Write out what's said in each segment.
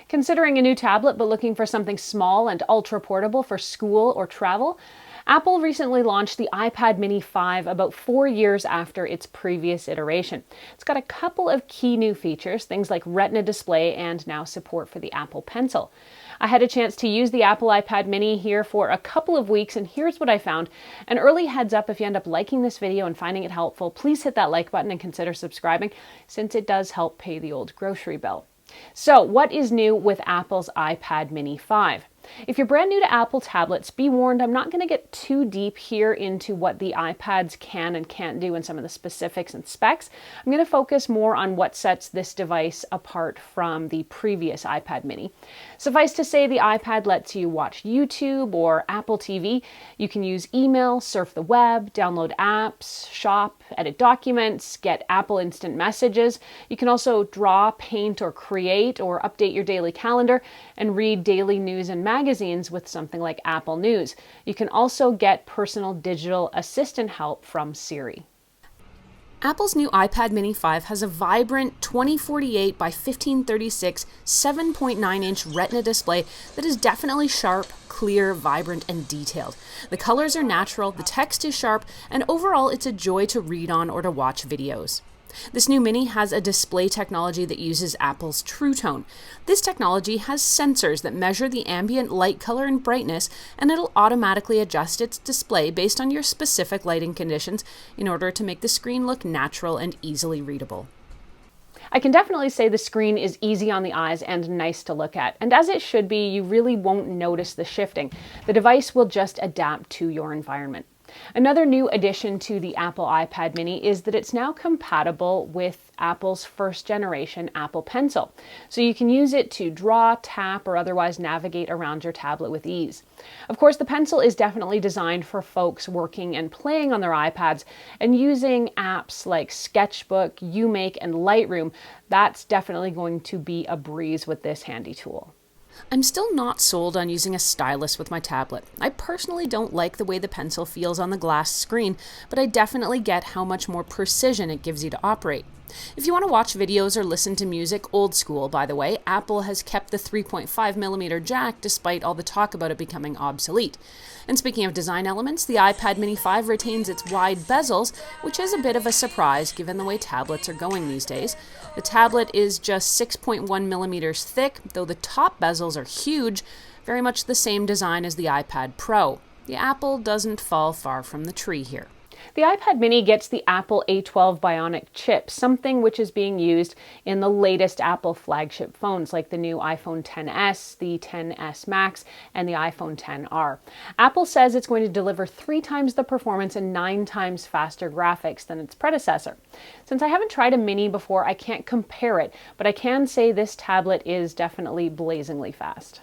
Considering a new tablet but looking for something small and ultra portable for school or travel? Apple recently launched the iPad mini 5 about 4 years after its previous iteration. It's got a couple of key new features, things like Retina display and now support for the Apple Pencil. I had a chance to use the Apple iPad mini here for a couple of weeks, and here's what I found. An early heads up: if you end up liking this video and finding it helpful, please hit that like button and consider subscribing, since it does help pay the old grocery bill. So, what is new with Apple's iPad mini 5? If you're brand new to Apple tablets, be warned, I'm not going to get too deep here into what the iPads can and can't do and some of the specifics and specs. I'm going to focus more on what sets this device apart from the previous iPad mini. Suffice to say, the iPad lets you watch YouTube or Apple TV. You can use email, surf the web, download apps, shop, edit documents, get Apple Instant Messages. You can also draw, paint, or create, or update your daily calendar and read daily news and magazines with something like Apple News. You can also get personal digital assistant help from Siri. Apple's new iPad mini 5 has a vibrant 2048 by 1536 7.9-inch Retina display that is definitely sharp, clear, vibrant, and detailed. The colors are natural, the text is sharp, and overall it's a joy to read on or to watch videos. This new Mini has a display technology that uses Apple's True Tone. This technology has sensors that measure the ambient light color and brightness, and it'll automatically adjust its display based on your specific lighting conditions in order to make the screen look natural and easily readable. I can definitely say the screen is easy on the eyes and nice to look at, and as it should be, you really won't notice the shifting. The device will just adapt to your environment. Another new addition to the Apple iPad mini is that it's now compatible with Apple's first generation Apple Pencil. So you can use it to draw, tap, or otherwise navigate around your tablet with ease. Of course, the Pencil is definitely designed for folks working and playing on their iPads and using apps like Sketchbook, UMake, and Lightroom. That's definitely going to be a breeze with this handy tool. I'm still not sold on using a stylus with my tablet. I personally don't like the way the Pencil feels on the glass screen, but I definitely get how much more precision it gives you to operate. If you want to watch videos or listen to music, old school by the way, Apple has kept the 3.5mm jack despite all the talk about it becoming obsolete. And speaking of design elements, the iPad mini 5 retains its wide bezels, which is a bit of a surprise given the way tablets are going these days. The tablet is just 6.1mm thick, though the top bezels are huge, very much the same design as the iPad Pro. The apple doesn't fall far from the tree here. The iPad mini gets the Apple A12 Bionic chip, something which is being used in the latest Apple flagship phones like the new iPhone XS, the XS Max, and the iPhone XR. Apple says it's going to deliver 3 times the performance and 9 times faster graphics than its predecessor. Since I haven't tried a mini before, I can't compare it, but I can say this tablet is definitely blazingly fast.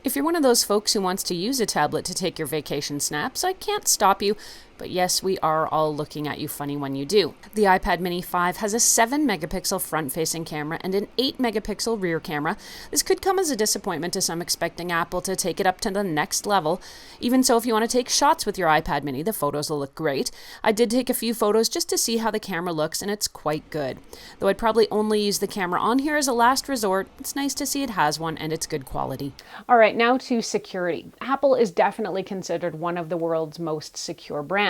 If you're one of those folks who wants to use a tablet to take your vacation snaps, I can't stop you, but yes, we are all looking at you funny when you do. The iPad mini 5 has a 7-megapixel front-facing camera and an 8-megapixel rear camera. This could come as a disappointment to some expecting Apple to take it up to the next level. Even so, if you want to take shots with your iPad mini, the photos will look great. I did take a few photos just to see how the camera looks, and it's quite good. Though I'd probably only use the camera on here as a last resort, it's nice to see it has one and it's good quality. All right, now to security. Apple is definitely considered one of the world's most secure brands.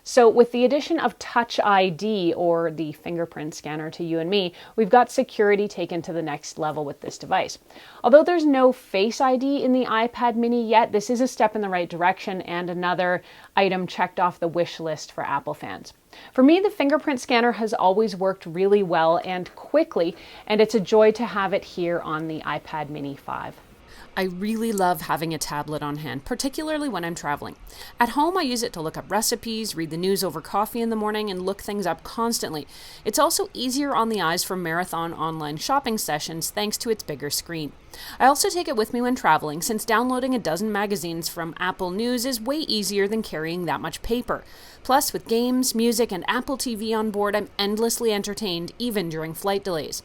So with the addition of Touch ID, or the fingerprint scanner to you and me, we've got security taken to the next level with this device. Although there's no Face ID in the iPad mini yet, this is a step in the right direction and another item checked off the wish list for Apple fans. For me, the fingerprint scanner has always worked really well and quickly, and it's a joy to have it here on the iPad mini 5. I really love having a tablet on hand, particularly when I'm traveling. At home, I use it to look up recipes, read the news over coffee in the morning, and look things up constantly. It's also easier on the eyes for marathon online shopping sessions thanks to its bigger screen. I also take it with me when traveling, since downloading a dozen magazines from Apple News is way easier than carrying that much paper. Plus, with games, music, and Apple TV on board, I'm endlessly entertained even during flight delays.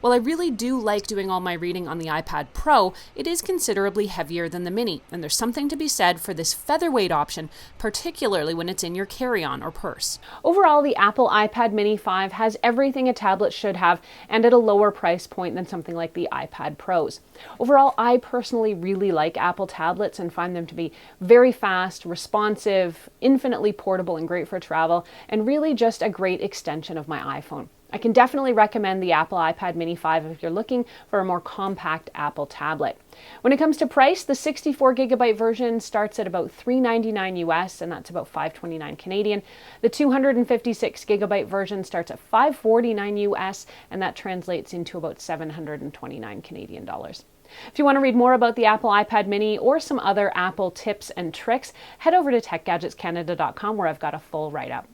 While I really do like doing all my reading on the iPad Pro, it is considerably heavier than the Mini, and there's something to be said for this featherweight option, particularly when it's in your carry-on or purse. Overall, the Apple iPad Mini 5 has everything a tablet should have, and at a lower price point than something like the iPad Pros. Overall, I personally really like Apple tablets and find them to be very fast, responsive, infinitely portable and great for travel, and really just a great extension of my iPhone. I can definitely recommend the Apple iPad Mini 5 if you're looking for a more compact Apple tablet. When it comes to price, the 64GB version starts at about $399 US, and that's about $529 Canadian. The 256GB version starts at $549 US, and that translates into about $729 Canadian dollars. If you want to read more about the Apple iPad Mini or some other Apple tips and tricks, head over to techgadgetscanada.com where I've got a full write-up.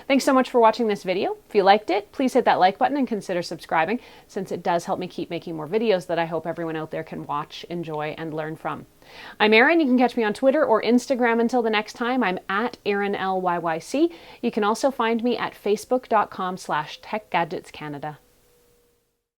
Thanks so much for watching this video. If you liked it, please hit that like button and consider subscribing, since it does help me keep making more videos that I hope everyone out there can watch, enjoy, and learn from. I'm Erin. You can catch me on Twitter or Instagram until the next time. I'm at ErinLYYC. You can also find me at facebook.com/techgadgetscanada.